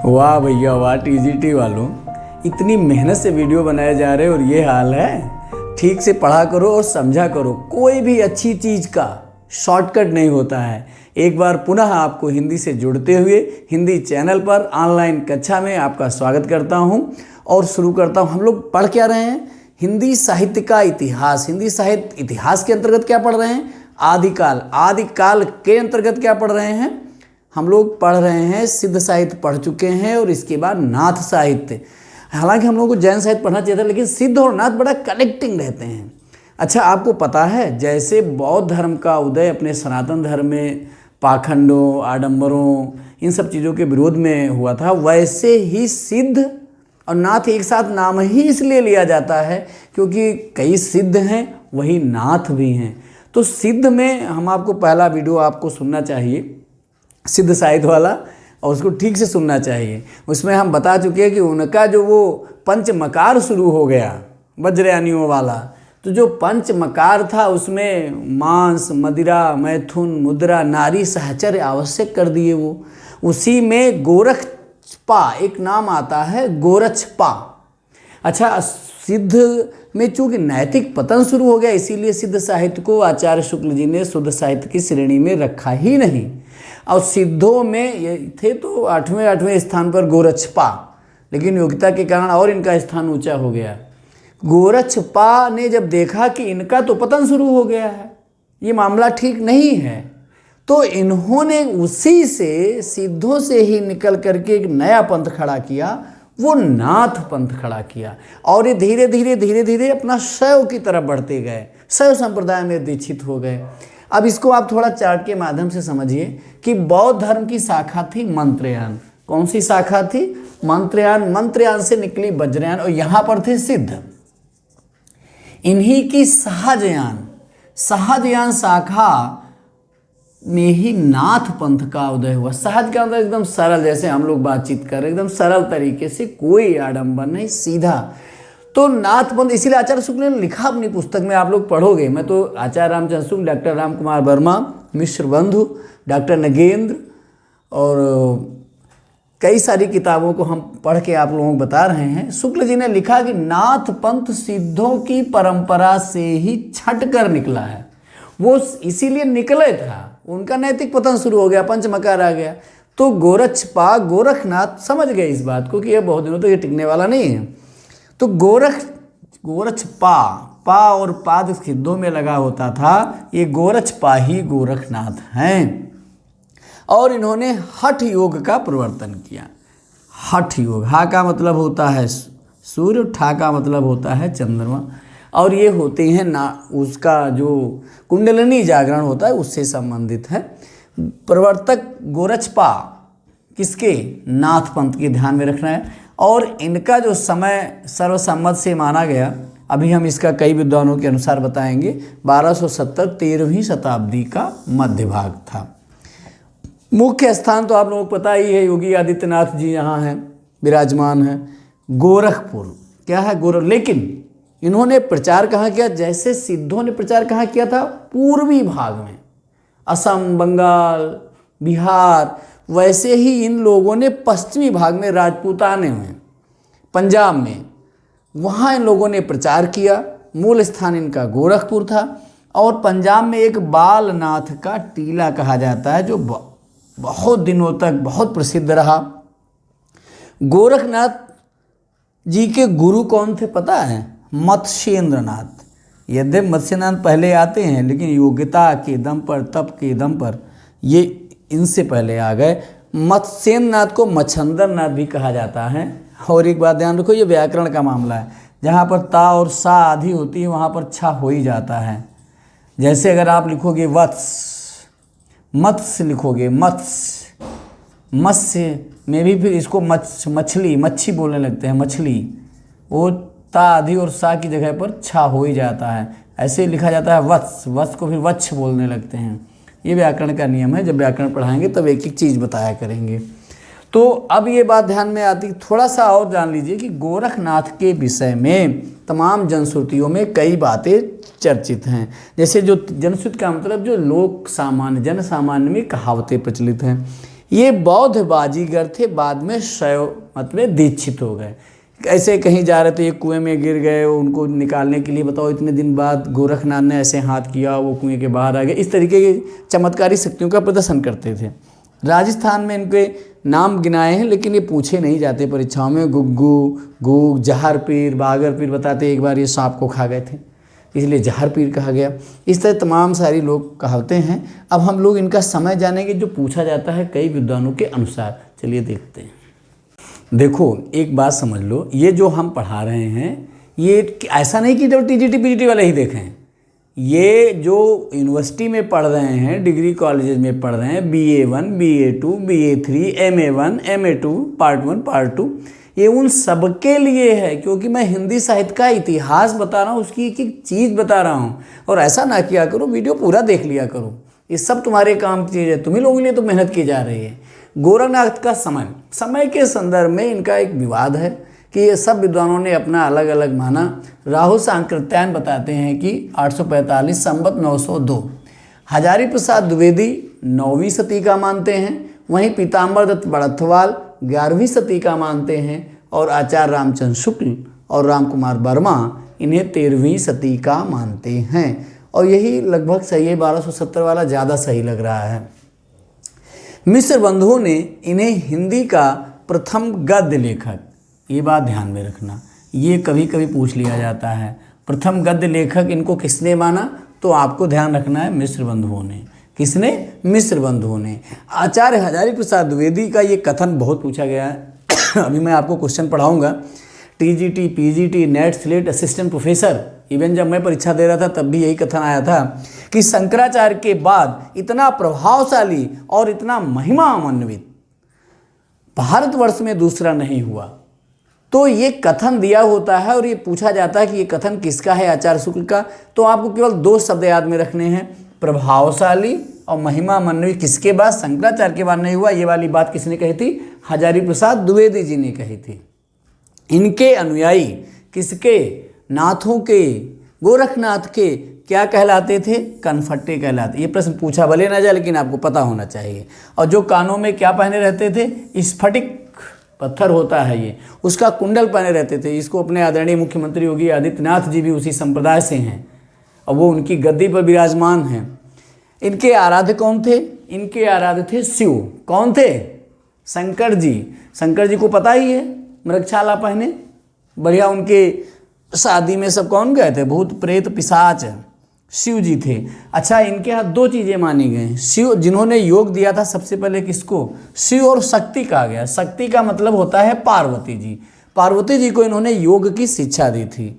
वाह भैया वाह, टीजीटी वालों, इतनी मेहनत से वीडियो बनाए जा रहे और ये हाल है। ठीक से पढ़ा करो और समझा करो। कोई भी अच्छी चीज़ का शॉर्टकट नहीं होता है। एक बार पुनः आपको हिंदी से जुड़ते हुए हिंदी चैनल पर ऑनलाइन कक्षा में आपका स्वागत करता हूं और शुरू करता हूं। हम लोग पढ़ क्या रहे हैं? हिंदी साहित्य का इतिहास। हिंदी साहित्य इतिहास के अंतर्गत क्या पढ़ रहे हैं? आदिकाल। आदिकाल के अंतर्गत क्या पढ़ रहे हैं? हम लोग पढ़ रहे हैं सिद्ध साहित्य पढ़ चुके हैं और इसके बाद नाथ साहित्य। हालांकि हम लोग को जैन साहित्य पढ़ना चाहिए था, लेकिन सिद्ध और नाथ बड़ा कनेक्टिंग रहते हैं। अच्छा, आपको पता है जैसे बौद्ध धर्म का उदय अपने सनातन धर्म में पाखंडों, आडंबरों, इन सब चीज़ों के विरोध में हुआ था, वैसे ही सिद्ध और नाथ एक साथ नाम ही इसलिए लिया जाता है क्योंकि कई सिद्ध हैं वही नाथ भी हैं। तो सिद्ध में हम आपको पहला वीडियो आपको सुनना चाहिए, सिद्ध साहित्य वाला, और उसको ठीक से सुनना चाहिए। उसमें हम बता चुके हैं कि उनका जो वो पंचमकार शुरू हो गया वज्रयानियों वाला, तो जो पंचमकार था उसमें मांस, मदिरा, मैथुन, मुद्रा, नारी, सहचर्य आवश्यक कर दिए। वो उसी में गोरक्षपा एक नाम आता है, गोरक्षपा। अच्छा, सिद्ध में चूंकि नैतिक पतन शुरू हो गया, इसीलिए सिद्ध साहित्य को आचार्य शुक्ल जी ने शुद्ध साहित्य की श्रेणी में रखा ही नहीं। और सिद्धों में ये थे तो आठवें स्थान पर गोरक्षपा, लेकिन योग्यता के कारण और इनका स्थान ऊंचा हो गया। गोरक्षपा ने जब देखा कि इनका तो पतन शुरू हो गया है, ये मामला ठीक नहीं है, तो इन्होंने उसी से सिद्धों से ही निकल करके एक नया पंथ खड़ा किया, वो नाथ पंथ खड़ा किया। और ये धीरे धीरे अपना शैव की तरफ बढ़ते गए, शैव संप्रदाय में दीक्षित हो गए। अब इसको आप थोड़ा चार्ट के माध्यम से समझिए कि बौद्ध धर्म की शाखा थी मंत्रयान। कौन सी शाखा थी? मंत्रयान। मंत्रयान से निकली वज्रयान और यहाँ पर थे सिद्ध। इन्हीं की सहजयान शाखा में ही नाथ पंथ का उदय हुआ। सहज का मतलब एकदम सरल, जैसे हम लोग बातचीत कर रहे, एकदम सरल तरीके से, कोई आडंबर नहीं, सीधा। तो नाथ पंथ इसीलिए आचार्य शुक्ल ने लिखा अपनी पुस्तक में, आप लोग पढ़ोगे। मैं तो आचार्य रामचंद्र शुक्ल, डॉक्टर राम कुमार वर्मा, मिश्र बंधु, डॉक्टर नगेंद्र और कई सारी किताबों को हम पढ़ के आप लोगों को बता रहे हैं। शुक्ल जी ने लिखा कि नाथ पंथ सिद्धों की परंपरा से ही छट कर निकला है। वो इसीलिए निकले था, उनका नैतिक पतन शुरू हो गया, पंचमकार आ गया। तो गोरक्षपा, गोरखनाथ समझ गए इस बात को कि यह बहुत दिनों तक ये टिकने वाला नहीं है। तो गोरक्षपा, पा और पाद सिद्धों में लगा होता था, ये गोरक्षपा ही गोरखनाथ हैं। और इन्होंने हठ योग का प्रवर्तन किया। हठ योग, हा का मतलब होता है सूर्य, ठा का मतलब होता है चंद्रमा, और ये होते हैं ना, उसका जो कुंडलिनी जागरण होता है उससे संबंधित है। प्रवर्तक गोरक्षपा किसके? नाथ पंथ के, ध्यान में रखना है। और इनका जो समय सर्वसम्मत से माना गया, अभी हम इसका कई विद्वानों के अनुसार बताएंगे, 1270 13वीं शताब्दी का मध्य भाग था। मुख्य स्थान तो आप लोगों को पता ही है, योगी आदित्यनाथ जी यहाँ हैं, विराजमान हैं। गोरखपुर क्या है? लेकिन इन्होंने प्रचार कहाँ किया? जैसे सिद्धों ने प्रचार कहाँ किया था? पूर्वी भाग में, असम, बंगाल, बिहार, वैसे ही इन लोगों ने पश्चिमी भाग में, राजपूताने में, पंजाब में, वहाँ इन लोगों ने प्रचार किया। मूल स्थान इनका गोरखपुर था। और पंजाब में एक बालनाथ का टीला कहा जाता है, जो बहुत दिनों तक बहुत प्रसिद्ध रहा। गोरखनाथ जी के गुरु कौन थे पता है? मत्स्येंद्रनाथ। यद्यपि मत्स्येंद्रनाथ पहले आते हैं, लेकिन योग्यता के दम पर, तप के दम पर ये इनसे पहले आ गए। मत्स्येंद्रनाथ को मच्छंद्रनाथ भी कहा जाता है। और एक बात ध्यान रखो, ये व्याकरण का मामला है। जहाँ पर ता और सा आदि होती है वहाँ पर छा हो ही जाता है। जैसे अगर आप लिखोगे वत्स, मत्स्य लिखोगे, मत्स्य में भी फिर इसको मच्छी बोलने लगते हैं, मछली। वो ता आदि और सा की जगह पर छा हो ही जाता है। ऐसे लिखा जाता है वत्स, वत्स को फिर वच्छ बोलने लगते हैं। ये व्याकरण का नियम है। जब व्याकरण पढ़ाएंगे तब एक एक चीज़ बताया करेंगे। तो अब ये बात ध्यान में आती, थोड़ा सा और जान लीजिए कि गोरखनाथ के विषय में तमाम जनश्रुतियों में कई बातें चर्चित हैं। जैसे जो जनश्रुति का मतलब जो लोक सामान्य, जन सामान्य में कहावतें प्रचलित हैं। ये बौद्ध बाजीगर थे, बाद में शैव मत में दीक्षित हो गए। ऐसे कहीं जा रहे थे, एक कुएं में गिर गए, उनको निकालने के लिए बताओ इतने दिन बाद गोरखनाथ ने ऐसे हाथ किया, वो कुएं के बाहर आ गए। इस तरीके की चमत्कारी शक्तियों का प्रदर्शन करते थे। राजस्थान में इनके नाम गिनाए हैं, लेकिन ये पूछे नहीं जाते परीक्षाओं में। गुग्गू, गूग, जहर पीर, बागर पीर बताते एक बार ये सांप को खा गए थे, इसलिए जहर पीर कहा गया। इस तरह तमाम सारी लोग कहावतें हैं। अब हम लोग इनका समय जानेंगे जो पूछा जाता है कई विद्वानों के अनुसार। चलिए देखते हैं। देखो एक बात समझ लो, ये जो हम पढ़ा रहे हैं ये ऐसा नहीं कि जो टीजीटी पीजीटी वाले ही देखें। ये जो यूनिवर्सिटी में पढ़ रहे हैं, डिग्री कॉलेजेस में पढ़ रहे हैं, BA1, BA2, BA3, MA1, MA2, part 1, part 2, ये उन सबके लिए है। क्योंकि मैं हिंदी साहित्य का इतिहास बता रहा हूँ, उसकी एक एक चीज़ बता रहा हूँ। और ऐसा ना किया करो, वीडियो पूरा देख लिया करो। ये सब तुम्हारे काम की चीज़ है, तुम्ही लोगों के लिए तो मेहनत की जा रही है। गोरखनाथ का समय के संदर्भ में इनका एक विवाद है कि ये सब विद्वानों ने अपना अलग अलग माना। राहुल सांकृत्यायन बताते हैं कि 845 संवत 902। हजारी प्रसाद द्विवेदी 9वीं शती का मानते हैं, वहीं पीताम्बर दत्त बड़थवाल 11वीं शती का मानते हैं, और आचार्य रामचंद्र शुक्ल और राम कुमार वर्मा इन्हें 13वीं शती का मानते हैं। और यही लगभग सही है, 1270 वाला ज़्यादा सही लग रहा है। मिश्र बंधुओं ने इन्हें हिंदी का प्रथम गद्य लेखक, ये बात ध्यान में रखना, ये कभी कभी पूछ लिया जाता है, प्रथम गद्य लेखक इनको किसने माना? तो आपको ध्यान रखना है मिश्र बंधुओं ने। किसने? मिश्र बंधुओं ने। आचार्य हजारी प्रसाद द्विवेदी का ये कथन बहुत पूछा गया है। अभी मैं आपको क्वेश्चन पढ़ाऊंगा। TGT, PGT, net, slate, assistant professor, even जब मैं परीक्षा दे रहा था तब भी यही कथन आया था कि शंकराचार्य के बाद इतना प्रभावशाली और इतना महिमान्वित भारतवर्ष में दूसरा नहीं हुआ। तो ये कथन दिया होता है और ये पूछा जाता है कि ये कथन किसका है? आचार्य शुक्ल का। तो आपको केवल 2 शब्द याद में रखने हैं, प्रभावशाली और महिमान्वित। किसके बाद? शंकराचार्य के बाद नहीं हुआ। ये वाली बात किसने कही थी? हजारी प्रसाद द्विवेदी जी ने कही थी। इनके अनुयायी किसके? नाथों के, गोरखनाथ के क्या कहलाते थे? कनफट्टे कहलाते। ये प्रश्न पूछा भले ना जाए, लेकिन आपको पता होना चाहिए। और जो कानों में क्या पहने रहते थे? स्फटिक पत्थर होता है ये, उसका कुंडल पहने रहते थे। इसको अपने आदरणीय मुख्यमंत्री योगी आदित्यनाथ जी भी उसी संप्रदाय से हैं और वो उनकी गद्दी पर विराजमान हैं। इनके आराध्य कौन थे? इनके आराध्य थे शिव। कौन थे? शंकर जी। शंकर जी को पता ही है, मृगछाला पहने, बढ़िया। उनके शादी में सब कौन गए थे? भूत प्रेत पिशाच, शिव जी थे। अच्छा, इनके यहाँ 2 चीज़ें मानी गई। शिव, जिन्होंने योग दिया था सबसे पहले किसको? शिव। और शक्ति कहा गया। शक्ति का मतलब होता है पार्वती जी। पार्वती जी को इन्होंने योग की शिक्षा दी थी।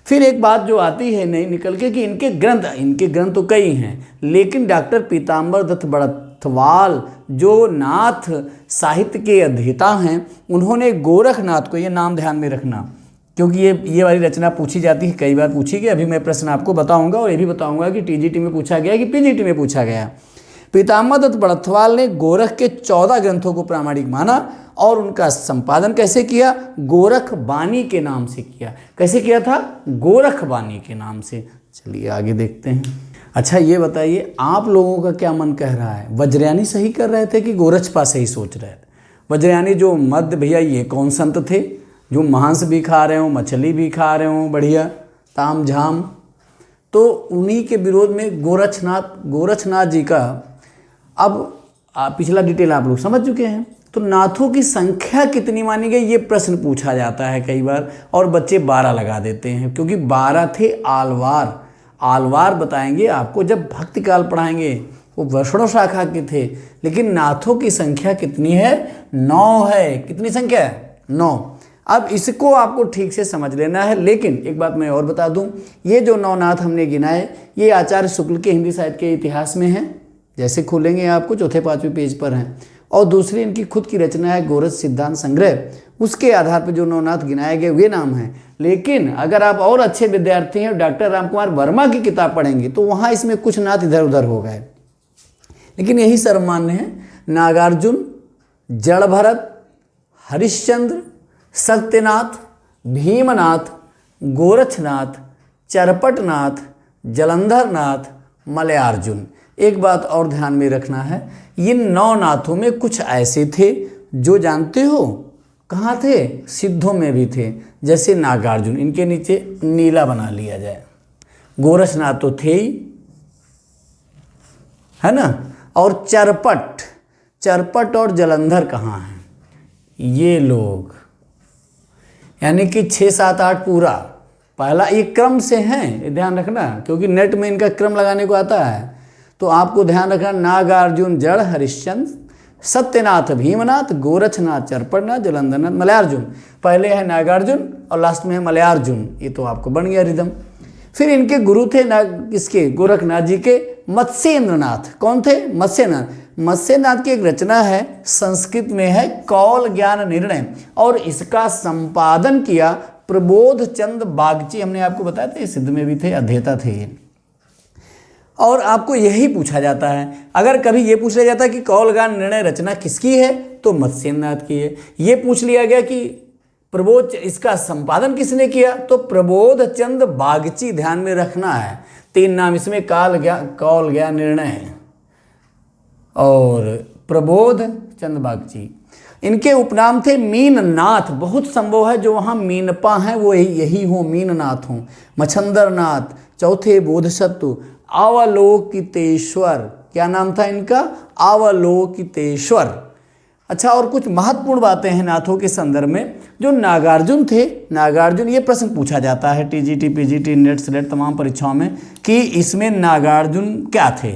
फिर एक बात जो आती है नहीं निकल के कि इनके ग्रंथ तो कई हैं, लेकिन डॉक्टर पीताम्बर दत्त बड़थवाल जो नाथ साहित्य के अध्येता हैं, उन्होंने गोरखनाथ को, ये नाम ध्यान में रखना क्योंकि ये वाली रचना पूछी जाती है, कई बार पूछी गई। अभी मैं प्रश्न आपको बताऊंगा और ये भी बताऊंगा कि टीजीटी में पूछा गया कि पीजीटी में पूछा गया। पीताम्बर दत्त बड़थवाल ने गोरख के 14 ग्रंथों को प्रामाणिक माना और उनका संपादन कैसे किया? गोरख बानी के नाम से किया। कैसे किया था? गोरख बानी के नाम से। चलिए आगे देखते हैं। अच्छा ये बताइए, आप लोगों का क्या मन कह रहा है? वज्रयानी सही कर रहे थे कि गोरचपा सही सोच रहे थे? वज्रयानी जो मध्य, भैया ये कौन संत थे जो मांस भी खा रहे हो, मछली भी खा रहे हो, बढ़िया ताम झाम? तो उन्हीं के विरोध में गोरखनाथ जी का, अब पिछला डिटेल आप लोग समझ चुके हैं। तो नाथों की संख्या कितनी मानी गई, ये प्रश्न पूछा जाता है कई बार, और बच्चे 12 लगा देते हैं क्योंकि 12 थे आलवार। आलवार बताएंगे आपको जब भक्ति काल पढ़ाएंगे, वो वैष्णव शाखा के थे। लेकिन नाथों की संख्या कितनी है? 9 है। कितनी संख्या है? 9। अब इसको आपको ठीक से समझ लेना है। लेकिन एक बात मैं और बता दूं, ये जो 9 नाथ हमने गिनाए, ये आचार्य शुक्ल के हिंदी साहित्य के इतिहास में हैं। जैसे खोलेंगे आपको 4-5वें पेज पर हैं। और दूसरी इनकी खुद की रचना है गोरख सिद्धांत संग्रह, उसके आधार पर जो 9 नाथ गिनाए गए वे नाम हैं। लेकिन अगर आप और अच्छे विद्यार्थी हैं, डॉक्टर रामकुमार वर्मा की किताब पढ़ेंगे तो वहाँ इसमें कुछ नाथ इधर उधर हो गए, लेकिन यही सर्वमान्य है। नागार्जुन, जड़ भरत, हरिश्चंद्र, सत्यनाथ, भीमनाथ, गोरखनाथ, चरपटनाथ, जलंधरनाथ, मलयार्जुन, एक बात और ध्यान में रखना है, ये 9 नाथों में कुछ ऐसे थे जो जानते हो कहाँ थे, सिद्धों में भी थे, जैसे नागार्जुन, इनके नीचे नीला बना लिया जाए। गोरखनाथ तो थे ही, है ना। और चरपट और जलंधर कहाँ हैं, ये लोग, यानी कि 6, 7, 8 पूरा पहला एक क्रम से हैं, ध्यान रखना, क्योंकि नेट में इनका क्रम लगाने को आता है। तो आपको ध्यान रखना, नागार्जुन जड़ हरिश्चंद्र, सत्यनाथ भीमनाथ, गोरखनाथ चरपटनाथ, जलंधरनाथ मलयार्जुन। पहले है नागार्जुन और लास्ट में है मलयार्जुन। ये तो आपको बन गया रिदम। फिर इनके गुरु थे किसके, गोरखनाथ जी के मत्स्येंद्रनाथ। कौन थे, मत्स्यनाथ। मत्स्यनाथ की एक रचना है, संस्कृत में है कौल ज्ञान निर्णय, और इसका संपादन किया प्रबोध चंद बागची। हमने आपको बताया था, सिद्ध में भी थे, अध्येता थे ये। और आपको यही पूछा जाता है, अगर कभी ये पूछ लिया जाता है कि कौल ज्ञान निर्णय रचना किसकी है, तो मत्स्यनाथ की है। ये पूछ लिया गया कि प्रबोध, इसका संपादन किसने किया, तो प्रबोध चंद बागची। ध्यान में रखना है, 3 नाम इसमें, कौल ज्ञान निर्णय और प्रबोध चंद बागची। इनके उपनाम थे मीननाथ। बहुत संभव है जो वहाँ मीनपा हैं वो यही हो, मीननाथ हों। मच्छंदरनाथ। चौथे बोधसत्व अवलोकितेश्वर। क्या नाम था इनका, अवलोकितेश्वर। अच्छा, और कुछ महत्वपूर्ण बातें हैं नाथों के संदर्भ में। जो नागार्जुन थे, नागार्जुन, ये प्रश्न पूछा जाता है टीजीटी, पीजीटी, नेट, स्लेट तमाम परीक्षाओं में कि इसमें नागार्जुन क्या थे,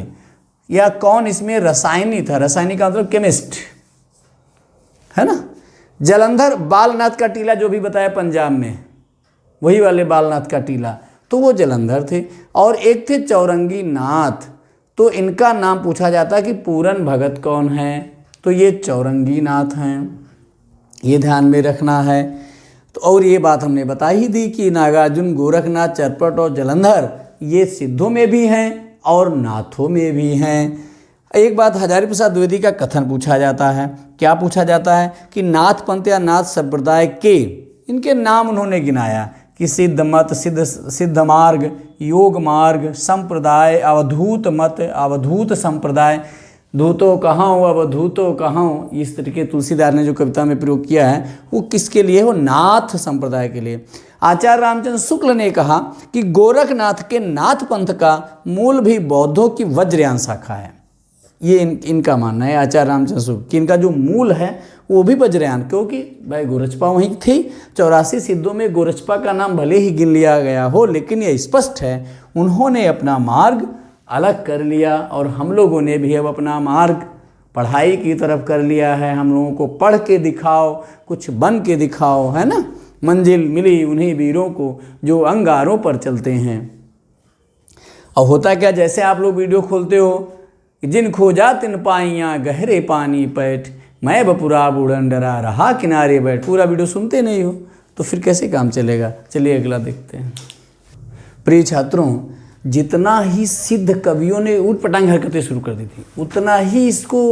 या कौन इसमें रसायनी था। रसायनी का मतलब केमिस्ट, है ना। जलंधर बालनाथ का टीला जो भी बताया पंजाब में, वही वाले बालनाथ का टीला, तो वो जलंधर थे। और एक थे चौरंगी नाथ। तो इनका नाम पूछा जाता है कि पूरन भगत कौन है, तो ये चौरंगी नाथ हैं, ये ध्यान में रखना है। तो और ये बात हमने बता ही दी कि नागार्जुन, गोरखनाथ, चरपट और जलंधर ये सिद्धों में भी हैं और नाथों में भी हैं। एक बात हजारी प्रसाद द्विवेदी का कथन पूछा जाता है। क्या पूछा जाता है कि नाथ पंथ या नाथ संप्रदाय के इनके नाम उन्होंने गिनाया कि सिद्ध मत, सिद्ध मार्ग, योग मार्ग, संप्रदाय, अवधूत मत, अवधूत संप्रदाय, धूतो कहाँ हो, अवधूतो कहाँ हो। इस तरीके तुलसीदास ने जो कविता में प्रयोग किया है वो किसके लिए हो, नाथ संप्रदाय के लिए। आचार्य रामचंद्र शुक्ल ने कहा कि गोरखनाथ के नाथ पंथ का मूल भी बौद्धों की वज्रयान शाखा है। ये इनका मानना है, आचार्य रामचंद्र शुक्ल, कि इनका जो मूल है वो भी वज्रयान, क्योंकि भाई गोरचपा वहीं थी। 84 सिद्धों में गोरचपा का नाम भले ही गिन लिया गया हो, लेकिन ये स्पष्ट है उन्होंने अपना मार्ग अलग कर लिया, और हम लोगों ने भी अब अपना मार्ग पढ़ाई की तरफ कर लिया है। हम लोगों को पढ़ के दिखाओ, कुछ बन के दिखाओ, है ना। मंजिल मिली उन्हीं वीरों को जो अंगारों पर चलते हैं। और होता क्या, जैसे आप लोग वीडियो खोलते हो, जिन खोजा तिन पाइयाँ गहरे पानी पैठ, मैं बपुरा बूढ़न डरा रहा किनारे बैठ। पूरा वीडियो सुनते नहीं हो तो फिर कैसे काम चलेगा। चलिए अगला देखते हैं। प्रिय छात्रों, जितना ही सिद्ध कवियों ने ऊट पटांग हरकतें शुरू कर दी थी, उतना ही इसको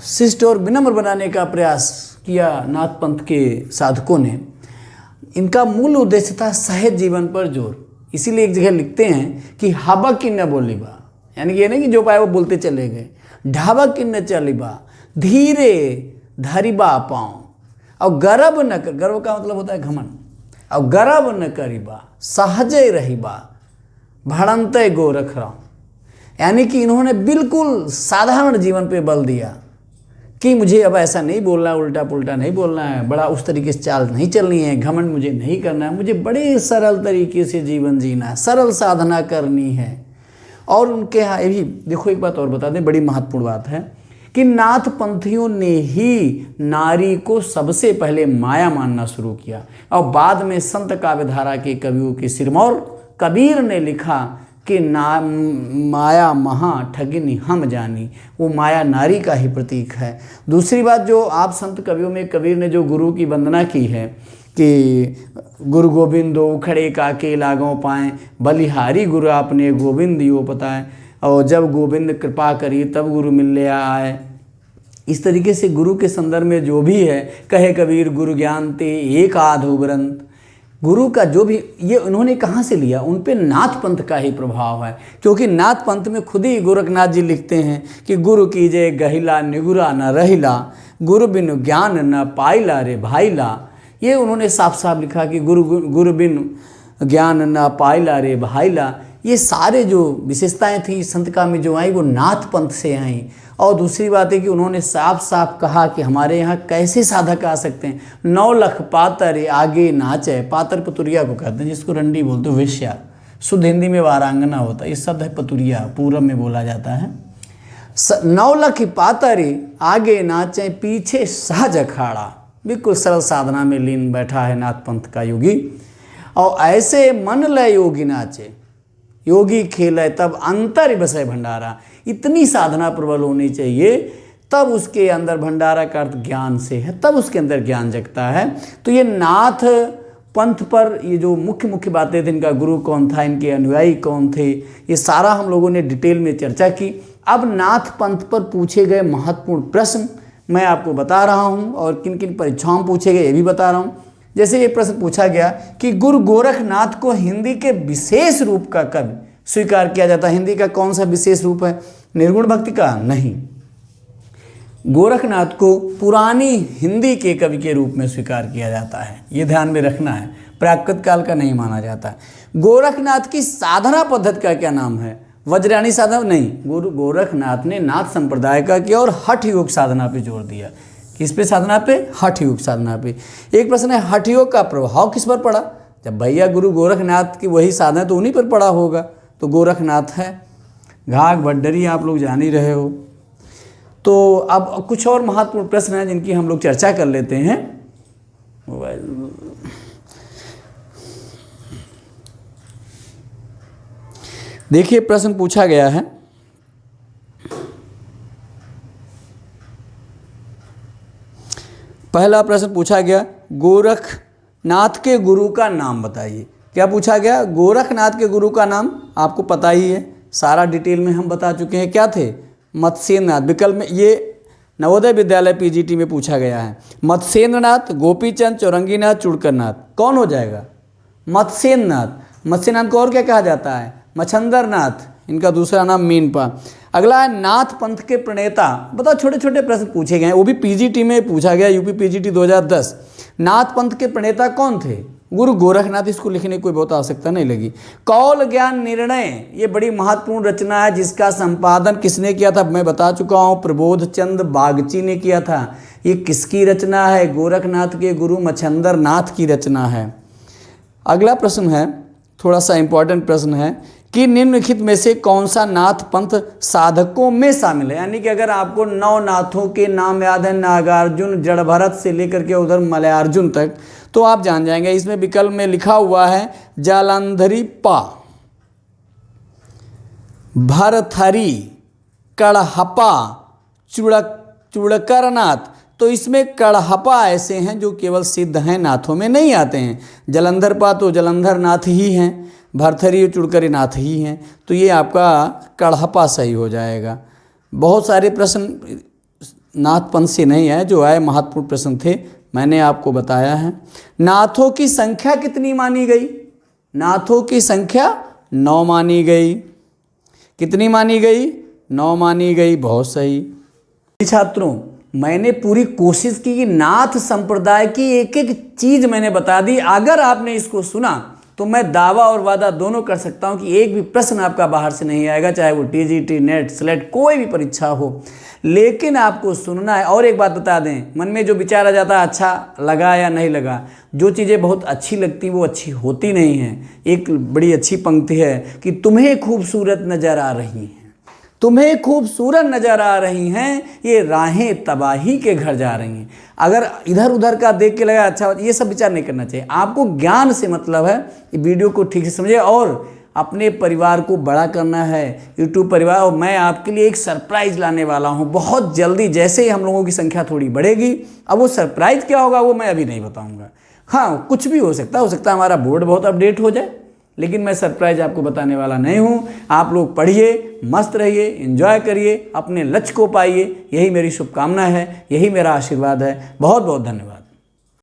शिष्ट और विनम्र बनाने का प्रयास किया नाथ पंथ के साधकों ने। इनका मूल उद्देश्य था सहज जीवन पर जोर। इसीलिए एक जगह लिखते हैं कि हाबा की न बोलीबा, यानी कि ये नहीं कि जो पाए वो बोलते चले गए। ढाबा की न चलीबा, धीरे धरिबा पाँव, और गर्व न कर, गर्व का मतलब होता है घमंड, और गर्व न करीबा, सहजे रहीबा, भड़नते गोरख राम। यानी कि इन्होंने बिल्कुल साधारण जीवन पे बल दिया कि मुझे अब ऐसा नहीं बोलना है, उल्टा पुल्टा नहीं बोलना है, बड़ा उस तरीके से चाल नहीं चलनी है, घमंड मुझे नहीं करना है, मुझे बड़े सरल तरीके से जीवन जीना है, सरल साधना करनी है। और उनके यहाँ ये भी देखो, एक बात और बता दें, बड़ी महत्वपूर्ण बात है कि नाथ पंथियों ने ही नारी को सबसे पहले माया मानना शुरू किया, और बाद में संत काव्यधारा के कवियों के सिरमौर कबीर ने लिखा कि माया महा ठगिनी हम जानी। वो माया नारी का ही प्रतीक है। दूसरी बात, जो आप संत कवियों में कबीर ने जो गुरु की वंदना की है कि गुरु गोविंदो खड़े काके लागों पाएँ, बलिहारी गुरु आपने गोविंद यो पताए, और जब गोविंद कृपा करी तब गुरु मिलने आए। इस तरीके से गुरु के संदर्भ में जो भी है, कहे कबीर गुरु ज्ञान ते एक आधो ग्रंथ, गुरु का जो भी ये उन्होंने कहाँ से लिया, उन पे नाथ पंथ का ही प्रभाव है, क्योंकि नाथ पंथ में खुद ही गोरखनाथ जी लिखते हैं कि गुरु कीजे गहिला निगुरा न रहिला, गुरु बिनु ज्ञान न पाइला रे भाईला। ये उन्होंने साफ साफ लिखा कि गुरु बिनु ज्ञान न पाइला रे भाईला। ये सारे जो विशेषताएं थी संत का में जो आई वो नाथ पंथ से आई। और दूसरी बात है कि उन्होंने साफ साफ कहा कि हमारे यहाँ कैसे साधक आ सकते हैं। 9 लाख पातर आगे नाचे, पातर पतुरिया को कहते हैं जिसको रंडी बोलते हो, वेश्या, शुद्ध हिंदी में वारांगना होता है, ये शब्द है पतुरिया, पूरब में बोला जाता है। 9 लाख पातर आगे नाचे पीछे सहज अखाड़ा, बिल्कुल सरल साधना में लीन बैठा है नाथ पंथ का योगी। और ऐसे मन लय योगी नाचे, योगी खेले तब अंतर बसे भंडारा। इतनी साधना प्रबल होनी चाहिए, तब उसके अंदर भंडारा का अर्थ ज्ञान से है, तब उसके अंदर ज्ञान जगता है। तो ये नाथ पंथ पर ये जो मुख्य मुख्य बातें थी, इनका गुरु कौन था, इनके अनुयायी कौन थे, ये सारा हम लोगों ने डिटेल में चर्चा की। अब नाथ पंथ पर पूछे गए महत्वपूर्ण प्रश्न मैं आपको बता रहा हूँ, और किन किन परीक्षाओं में पूछे गए ये भी बता रहा हूँ। जैसे ये प्रश्न पूछा गया कि गुरु गोरखनाथ को हिंदी के विशेष रूप का कवि स्वीकार किया जाता है। हिंदी का कौन सा विशेष रूप है? निर्गुण भक्ति का? नहीं, गोरखनाथ को पुरानी हिंदी के कवि के रूप में स्वीकार किया जाता है, ये ध्यान में रखना है। प्राकृत काल का नहीं माना जाता। गोरखनाथ की साधना पद्धति का क्या नाम है? वज्रयानी साधना नहीं, गुरु गोरखनाथ ने नाथ संप्रदाय का किया और हठ योग साधना पे जोर दिया। किस पे साधना पे? हठ योग साधना पे। एक प्रश्न है, हठ योग का प्रभाव किस पर पड़ा? जब भैया गुरु गोरखनाथ की वही साधना तो उन्हीं पर पड़ा होगा, तो गोरखनाथ है। घाघ भड्डरी आप लोग जान ही रहे हो। तो अब कुछ और महत्वपूर्ण प्रश्न हैं जिनकी हम लोग चर्चा कर लेते हैं। मोबाइल देखिए, प्रश्न पूछा गया है, पहला प्रश्न पूछा गया, गोरखनाथ के गुरु का नाम बताइए। क्या पूछा गया? गोरखनाथ के गुरु का नाम आपको पता ही है, सारा डिटेल में हम बता चुके हैं। क्या थे? मत्स्येंद्रनाथ। विकल्प में ये नवोदय विद्यालय पीजीटी में पूछा गया है। मत्स्येंद्रनाथ, गोपीचंद, चौरंगीनाथ, चुड़करनाथ, कौन हो जाएगा? मत्स्येंद्रनाथ। मत्स्यनाथ को और क्या कहा जाता है? मच्छंदरनाथ, इनका दूसरा नाम मीनपा। अगला है नाथ पंथ के प्रणेता। बताओ, छोटे छोटे प्रश्न पूछे गए हैं, वो भी पीजीटी में पूछा गया, यूपी पीजीटी 2010। नाथ पंथ के प्रणेता कौन थे? गुरु गोरखनाथ। इसको लिखने की कोई बहुत आवश्यकता नहीं लगी। कौल ज्ञान निर्णय, ये बड़ी महत्वपूर्ण रचना है, जिसका संपादन किसने किया था? मैं बता चुका हूँ, प्रबोध चंद बागची ने किया था। ये किसकी रचना है? गोरखनाथ के गुरु मच्छंदर नाथ की रचना है। अगला प्रश्न है, थोड़ा सा इंपॉर्टेंट प्रश्न है कि निम्नलिखित में से कौन सा नाथ पंथ साधकों में शामिल है? यानी कि अगर आपको 9 नाथों के नाम याद है, नागार्जुन, जड़ भरत से लेकर के उधर मलयार्जुन तक, तो आप जान जाएंगे। इसमें विकल्प में लिखा हुआ है जालंधरी पा, भरथरी, कड़हपा, चुड़करनाथ। तो इसमें कड़हपा ऐसे हैं जो केवल सिद्ध हैं, नाथों में नहीं आते हैं। जलंधर पा तो जलंधर नाथ ही हैं, भरथरी और चुड़करी नाथ ही हैं। तो ये आपका कड़हपा सही हो जाएगा। बहुत सारे प्रश्न नाथ पंथ से नहीं है, जो आए महत्वपूर्ण प्रश्न थे, मैंने आपको बताया है। नाथों की संख्या कितनी मानी गई? नाथों की संख्या 9 मानी गई। कितनी मानी गई? 9 मानी गई। बहुत सही। छात्रों, मैंने पूरी कोशिश की कि नाथ संप्रदाय की एक एक चीज मैंने बता दी। अगर आपने इसको सुना तो मैं दावा और वादा दोनों कर सकता हूं कि एक भी प्रश्न आपका बाहर से नहीं आएगा, चाहे वो टीजीटी, नेट, स्लेट, कोई भी परीक्षा हो। लेकिन आपको सुनना है। और एक बात बता दें, मन में जो विचार आ जाता है अच्छा लगा या नहीं लगा, जो चीज़ें बहुत अच्छी लगती वो अच्छी होती नहीं हैं। एक बड़ी अच्छी पंक्ति है कि तुम्हें खूबसूरत नज़र आ रही हैं, तुम्हें खूबसूरत नज़र आ रही हैं, ये राहें तबाही के घर जा रही हैं। अगर इधर उधर का देख के लगा अच्छा, ये सब विचार नहीं करना चाहिए। आपको ज्ञान से मतलब है। ये वीडियो को ठीक से समझिए और अपने परिवार को बड़ा करना है, यूट्यूब परिवार। और मैं आपके लिए एक सरप्राइज़ लाने वाला हूँ बहुत जल्दी। जैसे ही हम लोगों की संख्या थोड़ी बढ़ेगी, अब वो सरप्राइज़ क्या होगा वो मैं अभी नहीं बताऊँगा। हाँ, कुछ भी हो सकता है हमारा बोर्ड बहुत अपडेट हो जाए, लेकिन मैं सरप्राइज आपको बताने वाला नहीं हूँ। आप लोग पढ़िए, मस्त रहिए, एंजॉय करिए, अपने लक्ष्य को पाइए, यही मेरी शुभकामना है, यही मेरा आशीर्वाद है। बहुत बहुत धन्यवाद।